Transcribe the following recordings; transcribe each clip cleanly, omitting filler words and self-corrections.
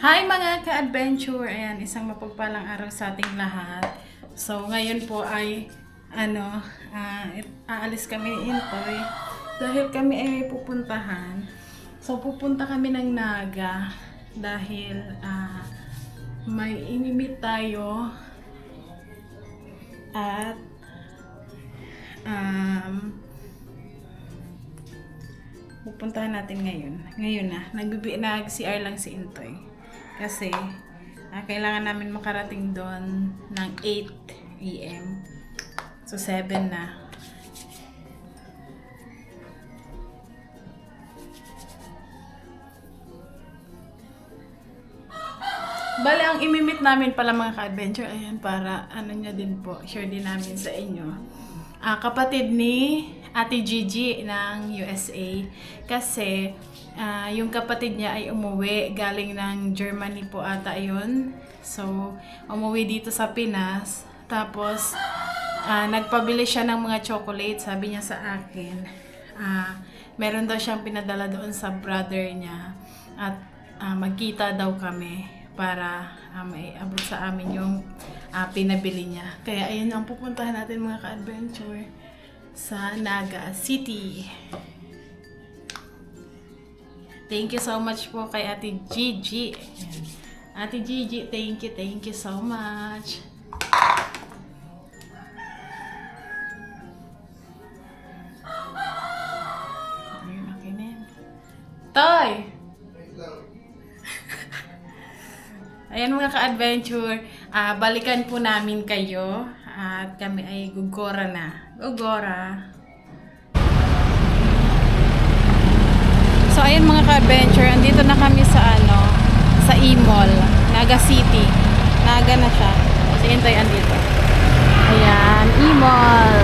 Hi mga ka-adventure! Ayan, isang mapagpalang araw sa ating lahat. So, ngayon po ay aalis kami ni Intoy dahil kami ay may pupuntahan. So, pupunta kami ng Naga dahil may inimit tayo at pupuntahan natin ngayon. Ngayon na. Nag-CR lang si Intoy. Kasi, kailangan namin makarating doon ng 8 AM. So, 7 na. Bale, ang imimit namin pala mga ka-adventure, ayan, para nyo din po, share din namin sa inyo. Kapatid ni Ate Gigi ng USA. Kasi, yung kapatid niya ay umuwi galing ng Germany po ata yun. So, umuwi dito sa Pinas. Tapos, nagpabili siya ng mga chocolate, sabi niya sa akin. Meron daw siyang pinadala doon sa brother niya. At magkita daw kami para maiabot sa amin yung pinabili niya. Kaya ayun ang pupuntahan natin mga ka-adventure sa Naga City. Thank you so much po kay Ate Gigi. Ate Gigi, thank you so much. Ayun, okay na yan. Toy! Ayan mga ka-adventure, balikan po namin kayo at kami ay gugora na. Gugora! So ayan mga ka-adventure, andito na kami sa sa E-Mall, Naga City. Naga na siya. Si Intoy andito. Ayan, E-Mall.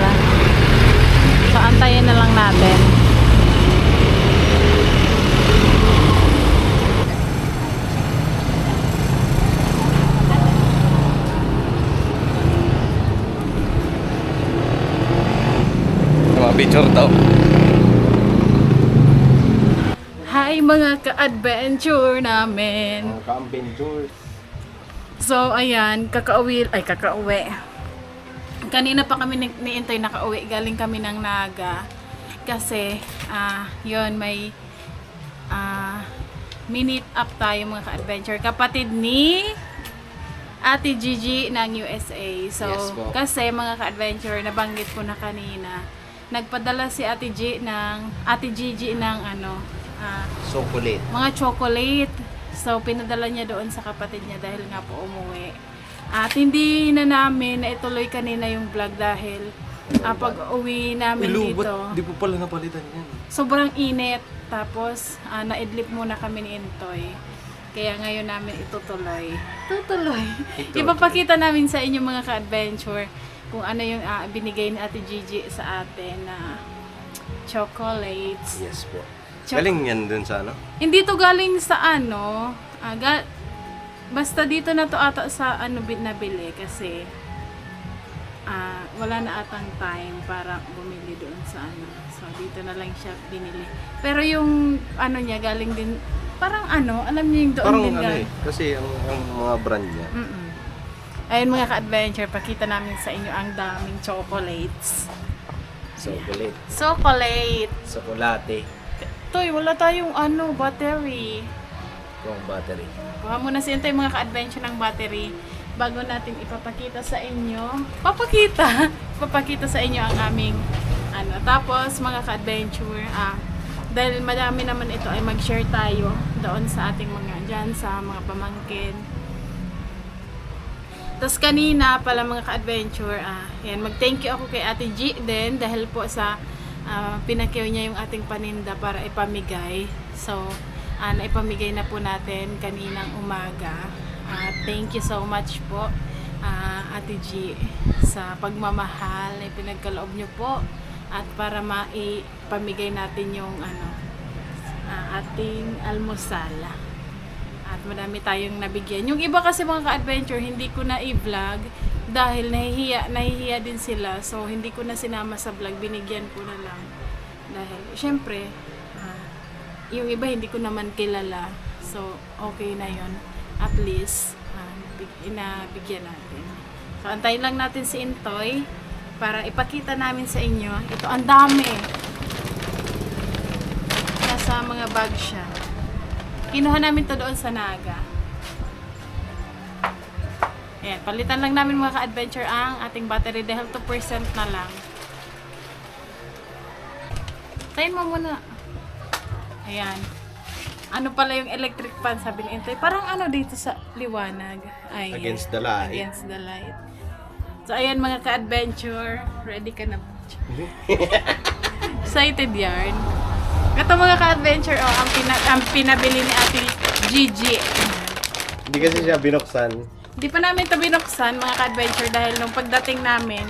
So antayin na lang natin. Picture daw. Hi mga ka-adventure namin. Mga ka-adventure. So ayan, kakauwi. Kanina pa kami ni Intoy nakauwi. Galing kami ng Naga. Kasi yun may minute up tayo mga ka-adventure. Kapatid ni Ate Gigi ng USA. So Yes po. kasi mga ka-adventure, nabanggit ko na kanina, nagpadala si Ate Gigi ng Chocolate. mga chocolate. So, pinadala niya doon sa kapatid niya dahil nga po umuwi. At hindi na namin naituloy kanina yung vlog dahil pag uwi namin dito, Di po pala napalitan yan. sobrang init. Tapos, naidlip muna kami ni Intoy. Kaya ngayon namin itutuloy. Ipapakita namin sa inyo mga ka-adventure kung ano yung binigay ni Ate Gigi sa atin na chocolates. Yes po. Galing yan dun sa Hindi to galing sa basta dito na to ata sa nabili kasi wala na atang time para bumili doon sa So dito na lang siya binili. Pero yung niya galing din parang alam niyo yung doon parang din galing. kasi ang mga brand niya. Ayun mga ka-adventure, pakita namin sa inyo ang daming chocolates. Chocolate! Chocolate. Toy, wala tayong battery. Yung battery. Kuha muna si Intoy mga ka-adventure ng battery bago natin ipapakita sa inyo. Papakita sa inyo ang aming Tapos mga ka-adventure, dahil madami naman ito ay mag-share tayo doon sa ating dyan sa mga pamangkin. Tapos kanina pala mga ka-adventure, yan, mag-thank you ako kay Ate G din dahil po sa pinakyaw niya yung ating paninda para ipamigay. So, naipamigay na po natin kaninang umaga. Thank you so much po Ate G sa pagmamahal na pinagkaloob niyo po at para maipamigay natin yung ating almusal. At marami tayong nabigyan. Yung iba kasi mga ka-adventure, hindi ko na i-vlog dahil nahihiya din sila. So, hindi ko na sinama sa vlog. Binigyan ko na lang. Dahil, syempre, yung iba hindi ko naman kilala. So, okay na yon. at least inabigyan natin. So, antayin lang natin si Intoy para ipakita namin sa inyo. Ito, ang dami. Nasa mga bag siya. Kinuha namin to doon sa Naga. Ayan, palitan lang namin mga ka-adventure ang ating battery dahil 2% na lang. Tayin mo muna. Ayan. Ano pala yung electric fan, sabi ni Intoy. Parang ano dito sa liwanag. Ayan. Against the light. Against the light. So, ayan mga ka-adventure. Ready ka na ba? Excited yarn. Ito mga ka-adventure, oh, ang pinabili ni Ate Gigi. Hindi kasi siya binuksan. Hindi pa namin ito binuksan mga ka-adventure dahil nung pagdating namin,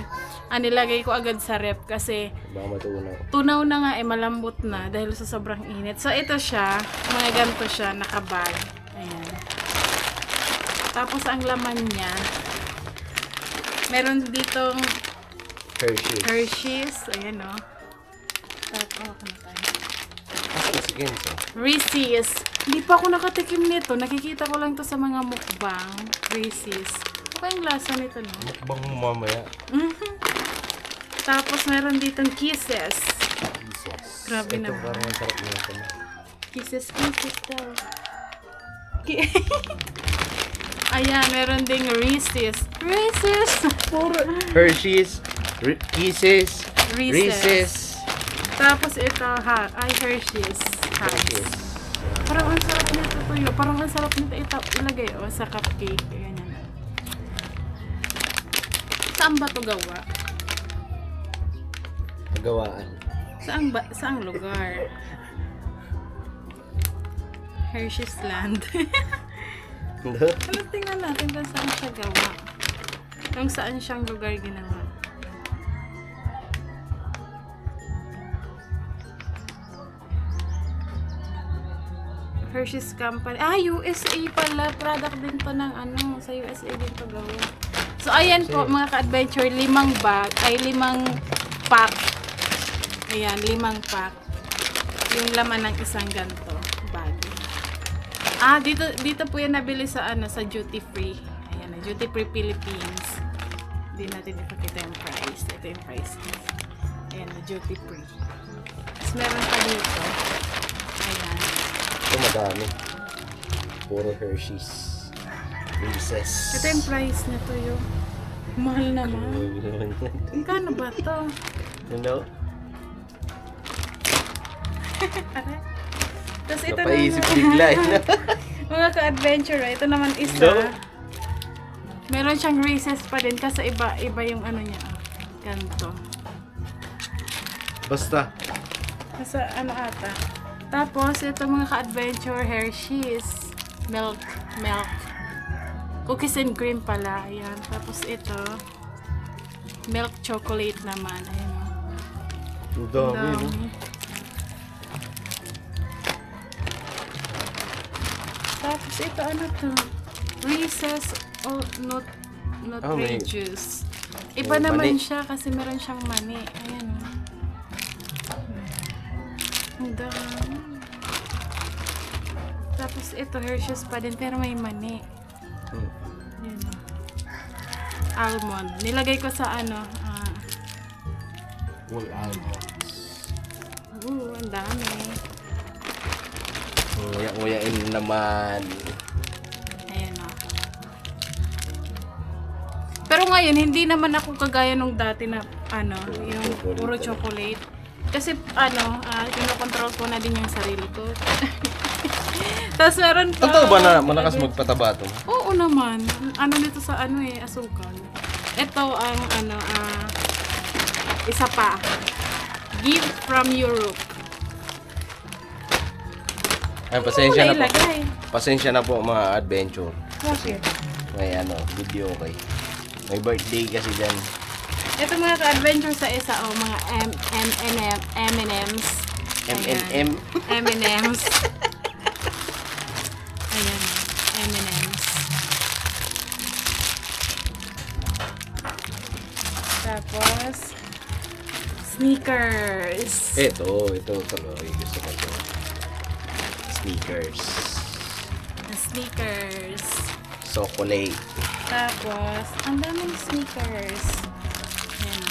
nilagay ko agad sa rep kasi Baka matunaw. tunaw na nga malambot na dahil sa sobrang init. So ito siya, mga ganito siya, nakabag. Ayan. Tapos ang laman niya, meron ditong Hershey's. Ayan o. Tapos, Reese's. Hindi pa ako nakatikim nito. Nakikita ko lang to sa mga mukbang. Reese's. Ano ba yung lasa nito, no? Mukbang mo mamaya. Tapos meron ditong Kisses. Grabe Ito naman. parang ang sarap nito. Kisses daw. Ayan, meron ding Reese's. Hershey's, Kisses, Reese's. Reese's. Tapos ito, Hershey's. Parang ang sarap nito tuyo. Parang ang sarap nito ilagay sa cupcake. Ganyan. Saan ba ito gawa? Gawaan. Saang lugar? Hershey's Land. Ano, tingnan natin kung saan siya gawa. Kung saan siyang lugar ginawa. Hershey's Company. USA pala. Product din to ng sa USA din to gawa. So, ayan po mga ka-adventure. 5 pack. Ayan, 5 pack. Yung laman ng isang ganito bag. Dito po yan nabili sa duty free. Ayan, duty free Philippines. Hindi natin ipakita yung price. Ito yung price. Ayan, duty free. Tapos meron pa dito. Ayan. Ito madami. Puro Hershey's. Reese's. Ito yung price nito yung mahal naman. Kano ba to? Ano? Tapos ito Napaisip naman. bigla. Mga ka-adventure, ito naman isa. No. Meron siyang Reese's pa din kasi iba yung niya. Ganito. Basta. Kasi ata. Tapos ito mga ka-adventure, Hershey's. Milk. Cookies and cream pala. Ayan. Tapos ito, milk chocolate naman. Ayan. Ang dami, no? Tapos ito, ano to? Reese's may- juice. Iba may naman mani. siya kasi meron siyang mani. Ayan o. Ang dami. Tapos ito, Hershey's pa din pero may mani. Ayan o. Almond. Nilagay ko sa Full almonds. ang dami. Nguya-nguyain naman. Ayan o. Pero ngayon, hindi naman ako kagaya nung dati na, yung puro chocolate. Kasi, kinokontrol ko na din yung sarili ko. Tapos meron pa. Totoo ba na malakas magpataba ito? Oo naman. Dito sa asukal. Ito ang, isa pa. Gift from Europe. Ay, pasensya na po. Ilagay. Pasensya na po mga adventure. Bakit? May video okay. May birthday kasi dyan. Ito mga ka-adventure sa isa, mga M&M's. M&M. M&M's. Ayan, M&M's. Tapos, sneakers. Ito tuloy. Gusto ko ito. Sneakers. Sneakers. Chocolate. Tapos, ang daming sneakers. Ayan,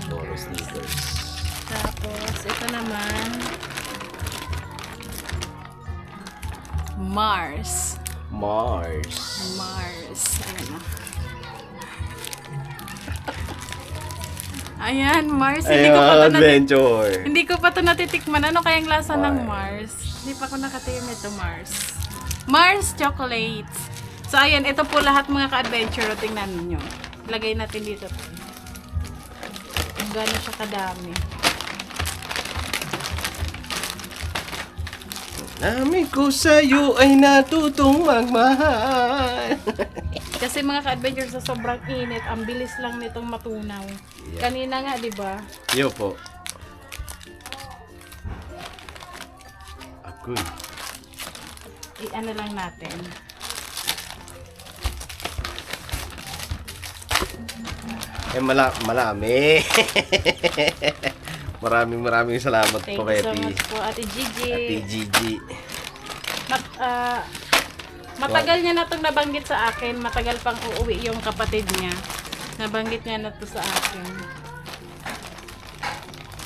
Puro sneakers. sneakers. Tapos, ito naman, Mars. Mars. Mars. Ayan na. Ayan, Mars. Adventure. Hindi ko pa ito natitikman. Ano kayang lasa ng Mars? Hindi pa ako nakatikim ito, Mars. Mars chocolates. So, ayan. Ito po lahat mga ka-adventure. Tingnan ninyo. Lagay natin dito. Kung gano'n siya kadami. Nami ko sa'yo ay natutong magmahal. Kasi mga ka-adventure sa sobrang init, ang bilis lang nitong matunaw. Yeah. Kanina nga, di ba? Yo po. Agoy. I-ano lang natin. Marami. maraming salamat Thank po you kay so much po, Ate Gigi. Ate Gigi. Matagal niya na itong nabanggit sa akin. Matagal pang uuwi yung kapatid niya. Nabanggit niya na to sa akin.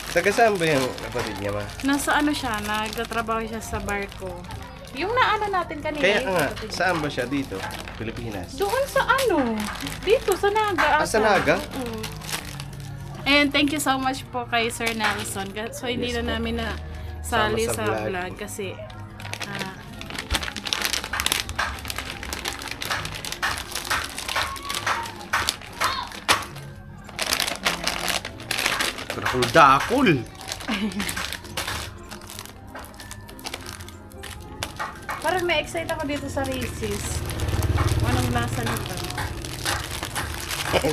Taga saan ba yung kapatid niya, ma? Nasa ano siya, nagtatrabaho siya sa barko. Yung naano natin kanina. Kaya yung nga, kapatid niya. saan ba siya dito? Pilipinas? Doon sa ano? Dito, sa Naga. Sa Naga? Oo. And thank you so much po kay Sir Nelson. So, hindi Yes, na po. namin na sali Sama sa sa vlog. vlog kasi Dakul. parang na-excite ako dito sa Reese's. Anong lasa nito?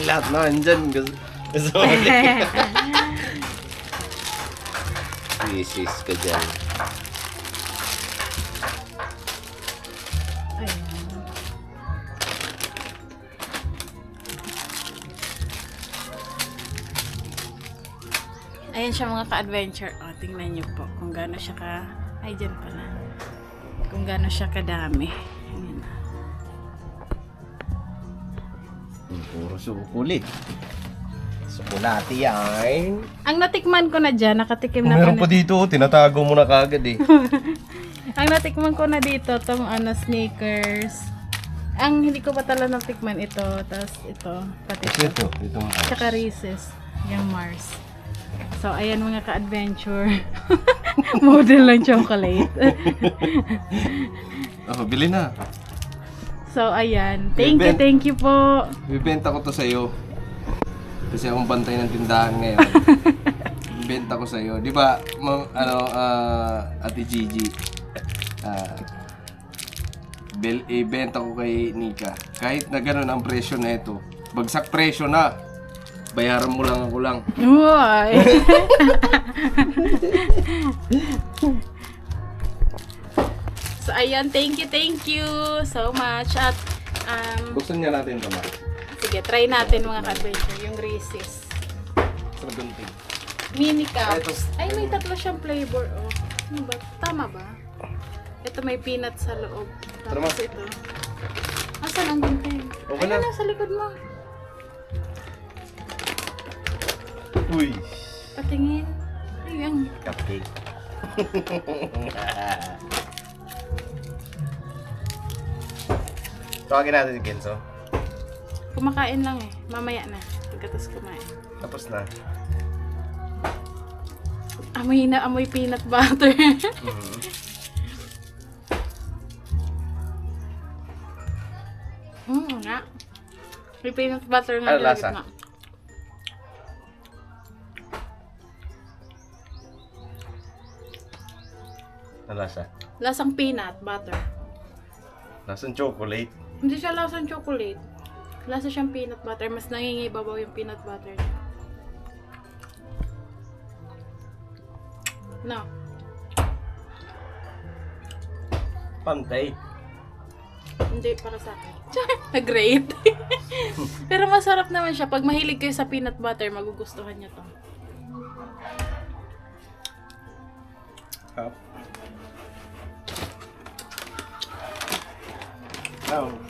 Lahat na andyan. Gusto mo ulit. Isis ka dyan. Ayan. Ayan siya mga ka-adventure. O, tingnan nyo po kung gaano siya ka... Ay, dyan pala. Kung gaano siya kadami. Ayan. Puro sukulit. Sukulati yan. Ang natikman ko na dyan, nakatikim na Meron ko pa na. dito, tinatago mo na kagad eh. Ang natikman ko na dito, tong sneakers. Ang hindi ko pa talaga natikman ito. Tapos ito, pati ito. Ito mo. Tsaka Reese's. Yung Mars. So, ayan mga ka-adventure. Model ng chocolate. Bili na. So, ayan. Bibent. Thank you po. Bibenta ko to sa'yo. Kasi akong bantay ng tindahan ngayon. Bibenta ko sa'yo. Di ba, Ate Gigi, ibenta ko kay Nika. Kahit na ganun ang presyo na ito, bagsak presyo na. Bayaran mo lang ako lang. Uy. So, ayan. Thank you so much. At, Gusto niya natin ito, ma. sige, try natin mga ka-adventure. Yung Reese's. Sa gunting. Mini cups. Ito. Ay, may tatlo siyang flavor, oh. Ano ba? Tama ba? Ito may peanut sa loob. Tara, Tapos ma. ito. Asan ang gunting? Okay Ayun na. na, sa likod mo. Uy. Patingin. Ayun. Cupcake. Tawagin natin si Kenzo. Kumakain lang eh. Mamaya na. Pagkatapos kumain. Tapos na. Amoy peanut butter. Nga. May peanut butter nga Ano nilagay lasa? na. Nalasa. Lasang peanut butter. Lasang chocolate. Hindi siya lasang chocolate. Lasa siyang peanut butter. Mas nangingibabaw yung peanut butter niya. No. Pantay. Hindi, para sa akin. Nag-rate. Pero masarap naman siya. Pag mahilig kayo sa peanut butter, magugustuhan niyo to. Cup.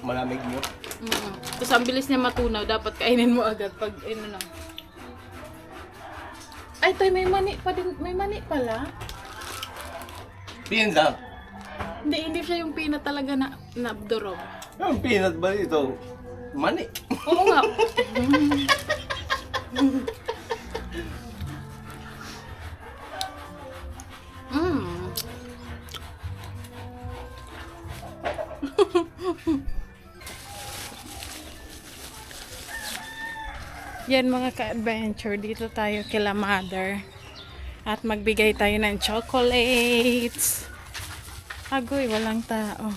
Malamig nyo. Tapos ang bilis niya matunaw, dapat kainin mo agad pag ano na. Ay, tay, may mani pa din. May mani pala. Peanut lang. Hindi siya yung peanut talaga na durog. Yung peanut ba ito? Mani. Oo nga. Yan mga ka-adventure, dito tayo kila mother at magbigay tayo ng chocolates. Agoy, walang tao.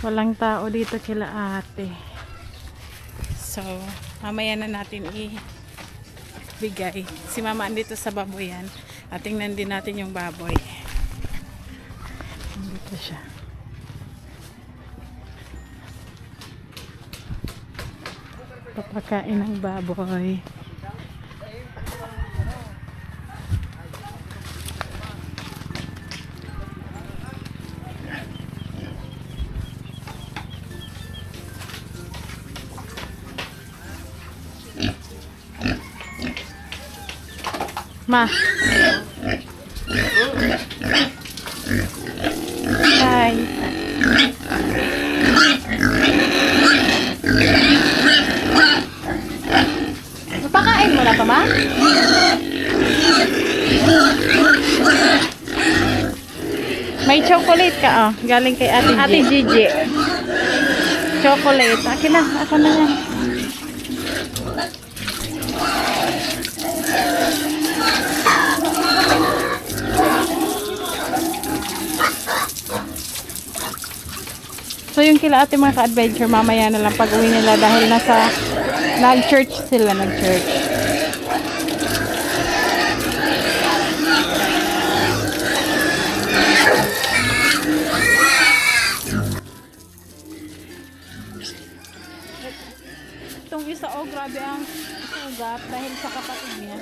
Walang tao dito kila ate. So, mamaya na natin ibigay. Si mama andito sa baboyan at tingnan din natin yung baboy. Andito siya. Papakain ng baboy. Ma. Hi. Pakain mo na pa, ma? May chocolate ka, oh. Galing kay Ate Gigi. Chocolate. Akin na. Ako na yan. So yung kila ate mga ka-adventure, mamaya na lang pag-uwi nila dahil nag-church sila, nag-church. Itong isa, oh grabe ang sugat dahil sa kapatid niya.